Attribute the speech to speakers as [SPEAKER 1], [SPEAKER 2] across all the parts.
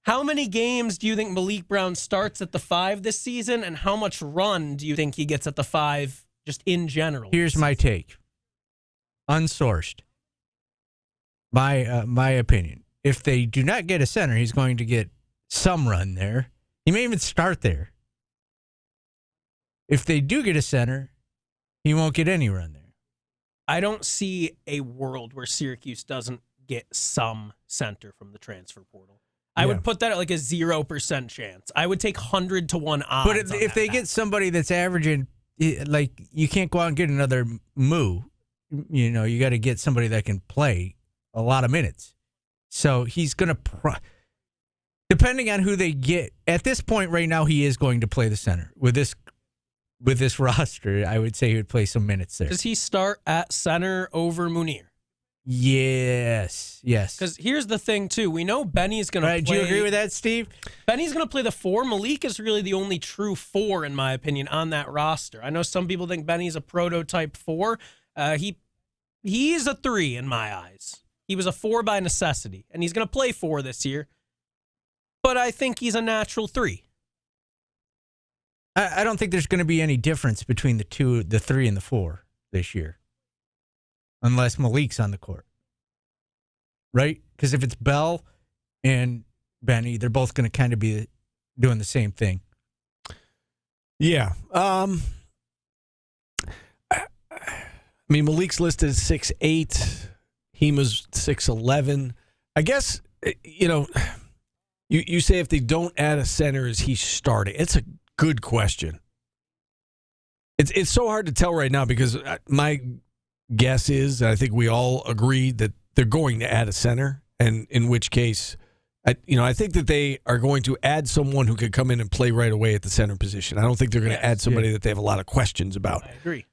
[SPEAKER 1] How many games do you think Malik Brown starts at the 5 this season, and how much run do you think he gets at the 5 just in general?
[SPEAKER 2] Here's my take. Unsourced. My opinion. If they do not get a center, he's going to get some run there. He may even start there. If they do get a center, he won't get any run there.
[SPEAKER 1] I don't see a world where Syracuse doesn't get some center from the transfer portal. I would put that at like a 0% chance. I would take 100 to 1 odds.
[SPEAKER 2] But if they get somebody that's averaging, like, you can't go out and get another Moo. You know, you got to get somebody that can play a lot of minutes. So he's going to, depending on who they get, at this point right now, he is going to play the center. With this roster, I would say he would play some minutes there.
[SPEAKER 1] Does he start at center over Munir?
[SPEAKER 2] Yes.
[SPEAKER 1] Because here's the thing, too. We know Benny's going to play.
[SPEAKER 2] Do you agree with that, Steve?
[SPEAKER 1] Benny's going to play the 4. Malik is really the only true 4, in my opinion, on that roster. I know some people think Benny's a prototype 4. He's a 3 in my eyes. He was a 4 by necessity, and he's going to play 4 this year. But I think he's a natural 3.
[SPEAKER 2] I don't think there's going to be any difference between the 3 and the 4 this year. Unless Malik's on the court. Right? Because if it's Bell and Benny, they're both going to kind of be doing the same thing.
[SPEAKER 3] Yeah. I mean, Malik's listed as 6'8". Hima's 6'11". I guess, you say if they don't add a center, is he starting? It's a good question. It's so hard to tell right now because my guess is, and I think we all agree, that they're going to add a center, and in which case, I think that they are going to add someone who could come in and play right away at the center position. I don't think they're going to add somebody that they have a lot of questions about.
[SPEAKER 1] I agree.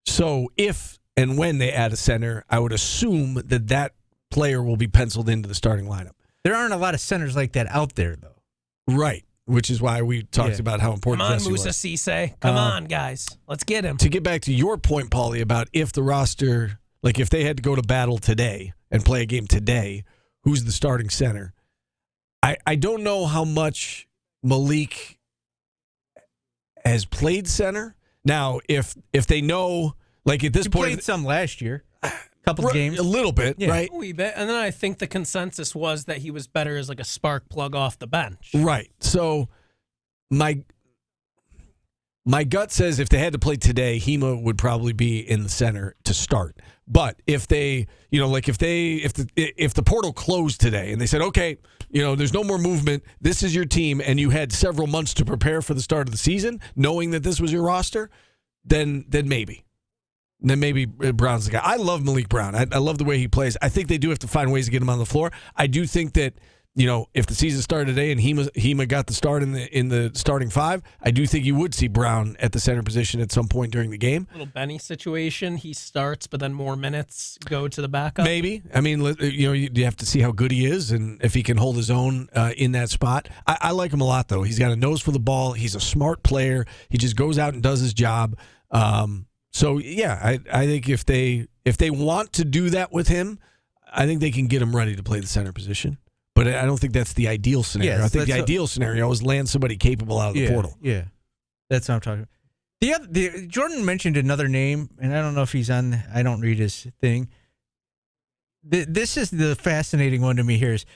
[SPEAKER 3] So if and when they add a center, I would assume that player will be penciled into the starting lineup.
[SPEAKER 2] There aren't a lot of centers like that out there, though.
[SPEAKER 3] Right, which is why we talked about how important
[SPEAKER 1] Come on,
[SPEAKER 3] Jesse
[SPEAKER 1] Musa
[SPEAKER 3] was.
[SPEAKER 1] Cisse. Come on, guys. Let's get him.
[SPEAKER 3] To get back to your point, Paulie, about if the roster, like if they had to go to battle today and play a game today, who's the starting center? I don't know how much Malik has played center. Now, if they know, like at this point,
[SPEAKER 2] played some last year, a couple games,
[SPEAKER 3] a little bit, right?
[SPEAKER 1] A wee bit, and then I think the consensus was that he was better as like a spark plug off the bench.
[SPEAKER 3] Right. So my gut says if they had to play today, Hema would probably be in the center to start. But if they, if the portal closed today and they said, okay, there's no more movement, this is your team, and you had several months to prepare for the start of the season, knowing that this was your roster, then maybe. Then maybe Brown's the guy. I love Malik Brown. I love the way he plays. I think they do have to find ways to get him on the floor. I do think that, if the season started today and Hema got the start in the starting 5, I do think you would see Brown at the center position at some point during the game.
[SPEAKER 1] Little Benny situation. He starts, but then more minutes go to the backup.
[SPEAKER 3] Maybe. I mean, you have to see how good he is and if he can hold his own in that spot. I like him a lot, though. He's got a nose for the ball. He's a smart player. He just goes out and does his job. So yeah, I think if they want to do that with him, I think they can get him ready to play the center position. But I don't think that's the ideal scenario.
[SPEAKER 2] Yes,
[SPEAKER 3] I think the ideal scenario is land somebody capable out of the portal.
[SPEAKER 2] Yeah, that's what I'm talking about. Jordan mentioned another name, and I don't know if he's on. I don't read his thing. This is the fascinating one to me here is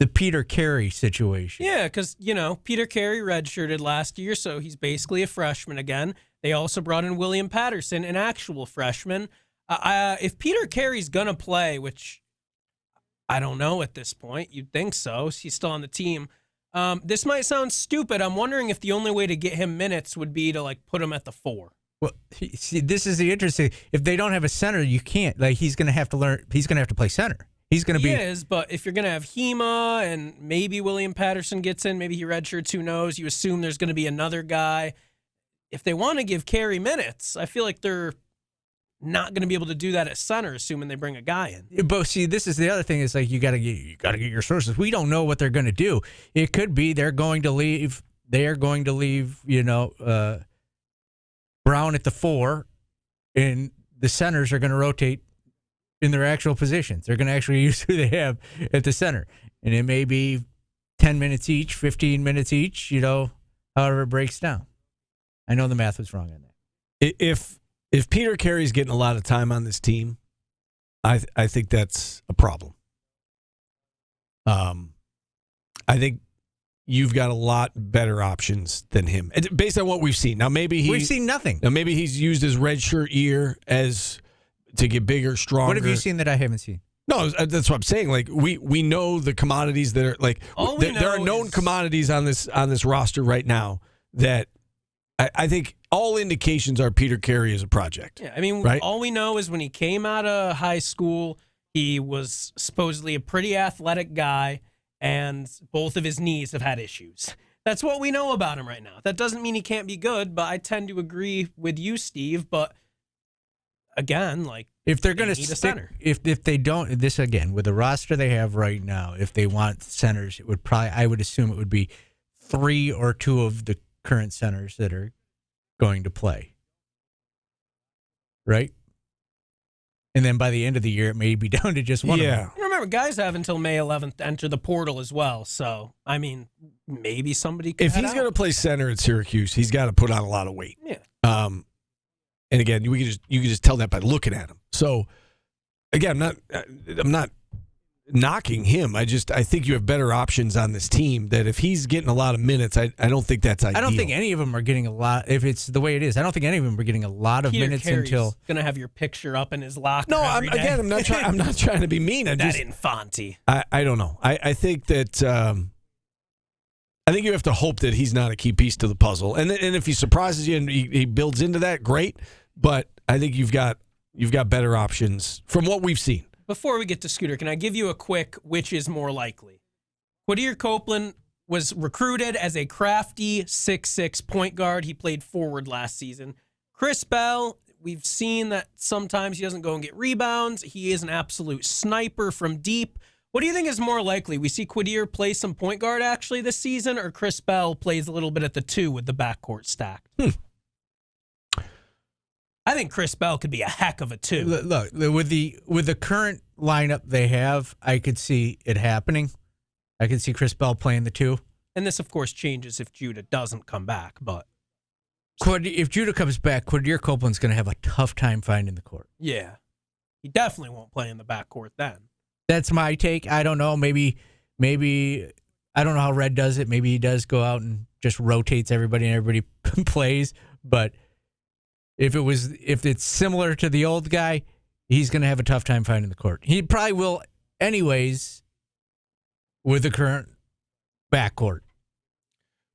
[SPEAKER 2] the Peter Carey situation.
[SPEAKER 1] Yeah, because, Peter Carey redshirted last year, so he's basically a freshman again. They also brought in William Patterson, an actual freshman. If Peter Carey's going to play, which I don't know at this point, you'd think so. He's still on the team. This might sound stupid. I'm wondering if the only way to get him minutes would be to put him at the 4.
[SPEAKER 2] Well, see, this is the interesting. If they don't have a center, you can't. He's going to have to learn. He's going to have to play center. He's going to be.
[SPEAKER 1] He is, but if you're going to have Hema and maybe William Patterson gets in, maybe he redshirts, who knows? You assume there's going to be another guy. If they want to give Carey minutes, I feel like they're not going to be able to do that at center, assuming they bring a guy in.
[SPEAKER 2] But see, this is the other thing. Is you got to get your sources. We don't know what they're going to do. It could be they're going to leave. They are going to leave. Brown at the 4, and the centers are going to rotate in their actual positions. They're going to actually use who they have at the center, and it may be 10 minutes each, 15 minutes each, however it breaks down. I know the math was wrong on that.
[SPEAKER 3] If Peter Carey's getting a lot of time on this team, I think that's a problem. I think you've got a lot better options than him, based on what we've seen. Now,
[SPEAKER 2] we've seen nothing.
[SPEAKER 3] Now, maybe he's used his redshirt year to get bigger, stronger.
[SPEAKER 2] What have you seen that I haven't seen?
[SPEAKER 3] No, that's what I'm saying. Like we know the commodities that are like there are known commodities on this roster right now that I think all indications are Peter Carey is a project.
[SPEAKER 1] Yeah, I mean,
[SPEAKER 3] right?
[SPEAKER 1] All we know is when he came out of high school, he was supposedly a pretty athletic guy, and both of his knees have had issues. That's what we know about him right now. That doesn't mean he can't be good, but I tend to agree with you, Steve. But again, like,
[SPEAKER 2] if they're going to stick, if they don't, this again with the roster they have right now, if they want centers, it would probably, I would assume it would be 3 or 2 of the current centers that are going to play, right? And then by the end of the year, it may be down to just one of them.
[SPEAKER 1] Remember, guys have until May 11th to enter the portal as well. So, I mean, maybe somebody could.
[SPEAKER 3] If he's going to play center at Syracuse, he's got to put on a lot of weight.
[SPEAKER 1] Yeah.
[SPEAKER 3] And again, you can just tell that by looking at him. So, again, I'm not knocking him. I think you have better options on this team that if he's getting a lot of minutes, I don't think that's ideal.
[SPEAKER 2] I don't think any of them are getting a lot. If it's the way it is, I don't think any of them are getting a lot of minutes until
[SPEAKER 1] going to have your picture up in his locker.
[SPEAKER 3] No,
[SPEAKER 1] every day.
[SPEAKER 3] I'm not trying. I'm not trying to be mean.
[SPEAKER 1] Infante.
[SPEAKER 3] I don't know. I think that I think you have to hope that he's not a key piece to the puzzle, and if he surprises you and he builds into that, great. But I think you've got better options from what we've seen.
[SPEAKER 1] Before we get to Scooter, can I give you a quick which is more likely? Quadir Copeland was recruited as a crafty 6'6" point guard. He played forward last season. Chris Bell, we've seen that sometimes he doesn't go and get rebounds. He is an absolute sniper from deep. What do you think is more likely? We see Quadir play some point guard actually this season, or Chris Bell plays a little bit at the 2 with the backcourt stacked? I think Chris Bell could be a heck of a 2.
[SPEAKER 2] Look, with the current lineup they have, I could see it happening. I could see Chris Bell playing the 2.
[SPEAKER 1] And this, of course, changes if Judah doesn't come back. But
[SPEAKER 2] if Judah comes back, Quadir Copeland's going to have a tough time finding the court.
[SPEAKER 1] Yeah. He definitely won't play in the backcourt then.
[SPEAKER 2] That's my take. I don't know. Maybe I don't know how Red does it. Maybe he does go out and just rotates everybody and everybody plays. But if it's similar to the old guy, he's going to have a tough time finding the court. He probably will anyways with the current backcourt.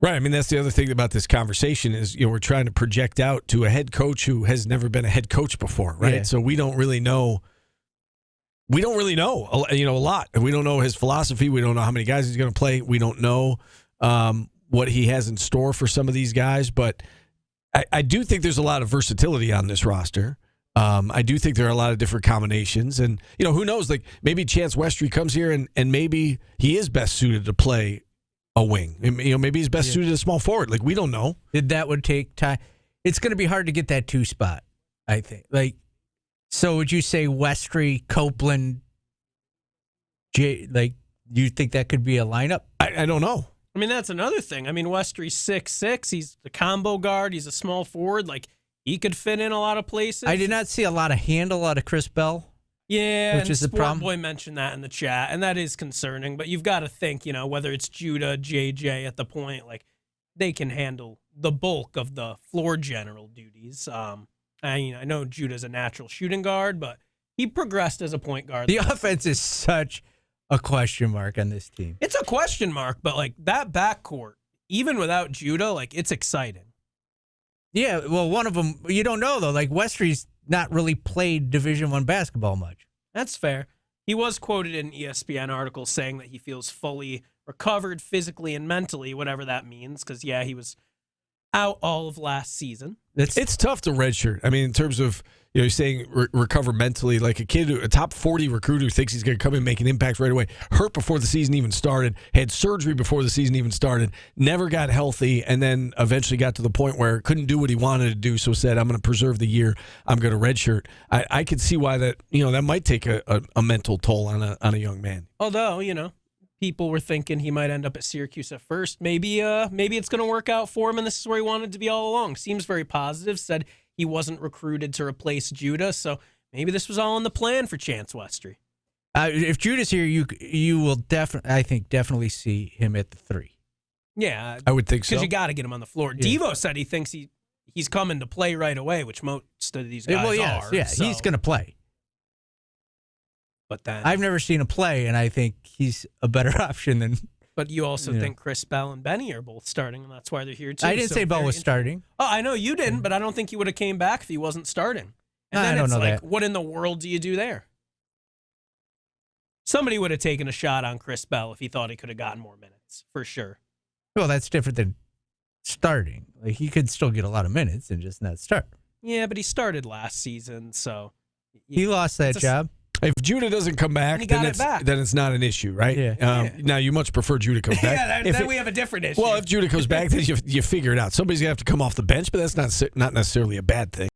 [SPEAKER 3] Right. I mean, that's the other thing about this conversation is, we're trying to project out to a head coach who has never been a head coach before, right? Yeah. So we don't really know. We don't really know, a lot. We don't know his philosophy. We don't know how many guys he's going to play. We don't know what he has in store for some of these guys, but I do think there's a lot of versatility on this roster. I do think there are a lot of different combinations. And, who knows? Like, maybe Chance Westry comes here and maybe he is best suited to play a wing. Maybe he's best suited as small forward. Like, we don't know.
[SPEAKER 2] That would take time. It's going to be hard to get that 2 spot, I think. Like, so would you say Westry, Copeland, do you think that could be a lineup?
[SPEAKER 3] I don't know.
[SPEAKER 1] I mean, that's another thing. I mean, Westry's 6'6". He's the combo guard. He's a small forward. Like, he could fit in a lot of places.
[SPEAKER 2] I did not see a lot of handle out of Chris Bell.
[SPEAKER 1] Yeah,
[SPEAKER 2] which is the problem.
[SPEAKER 1] Boy mentioned that in the chat, and that is concerning. But you've got to think, whether it's Judah, JJ at the point, like, they can handle the bulk of the floor general duties. I know Judah's a natural shooting guard, but he progressed as a point guard.
[SPEAKER 2] The offense is such a question mark on this team.
[SPEAKER 1] It's a question mark, but like that backcourt, even without Judah, like it's exciting.
[SPEAKER 2] Yeah, well, one of them, you don't know though. Like Westry's not really played Division I basketball much.
[SPEAKER 1] That's fair. He was quoted in an ESPN article saying that he feels fully recovered physically and mentally, whatever that means, because he was out all of last season.
[SPEAKER 3] It's tough to redshirt. I mean, in terms of, you're saying recover mentally, like a top 40 recruit who thinks he's going to come in and make an impact right away, hurt before the season even started, had surgery before the season even started, never got healthy, and then eventually got to the point where couldn't do what he wanted to do, so said, I'm going to preserve the year, I'm going to redshirt. I could see why that, that might take a mental toll on a young man.
[SPEAKER 1] Although, people were thinking he might end up at Syracuse at first. Maybe it's going to work out for him, and this is where he wanted to be all along. Seems very positive. Said he wasn't recruited to replace Judah, so maybe this was all in the plan for Chance Westry.
[SPEAKER 2] If Judah's here, you will definitely see him at the 3.
[SPEAKER 1] Yeah,
[SPEAKER 3] I would think so.
[SPEAKER 1] Because you got to get him on the floor.
[SPEAKER 2] Yeah.
[SPEAKER 1] Devo said he thinks he's coming to play right away, which most of these guys are.
[SPEAKER 2] Yeah,
[SPEAKER 1] so.
[SPEAKER 2] he's going to play.
[SPEAKER 1] But then
[SPEAKER 2] I've never seen him play, and I think he's a better option than.
[SPEAKER 1] But you also think Chris Bell and Benny are both starting, and that's why they're here too.
[SPEAKER 2] I didn't say Bell was starting.
[SPEAKER 1] Oh, I know you didn't, but I don't think he would have came back if he wasn't starting. And then
[SPEAKER 2] I don't
[SPEAKER 1] it's
[SPEAKER 2] know
[SPEAKER 1] like,
[SPEAKER 2] that.
[SPEAKER 1] what in the world do you do there? Somebody would have taken a shot on Chris Bell if he thought he could have gotten more minutes, for sure.
[SPEAKER 2] Well, that's different than starting. Like he could still get a lot of minutes and just not start.
[SPEAKER 1] Yeah, but he started last season, so
[SPEAKER 2] He lost that job.
[SPEAKER 3] If Judah doesn't come back,
[SPEAKER 1] He
[SPEAKER 3] then
[SPEAKER 1] got it back.
[SPEAKER 3] it's not an issue, right?
[SPEAKER 2] Yeah.
[SPEAKER 3] Now, you much prefer Judah come back.
[SPEAKER 1] yeah,
[SPEAKER 3] If
[SPEAKER 1] then
[SPEAKER 3] it-
[SPEAKER 1] we have a different issue.
[SPEAKER 3] Well, if Judah comes back, then you figure it out. Somebody's going to have to come off the bench, but that's not necessarily a bad thing.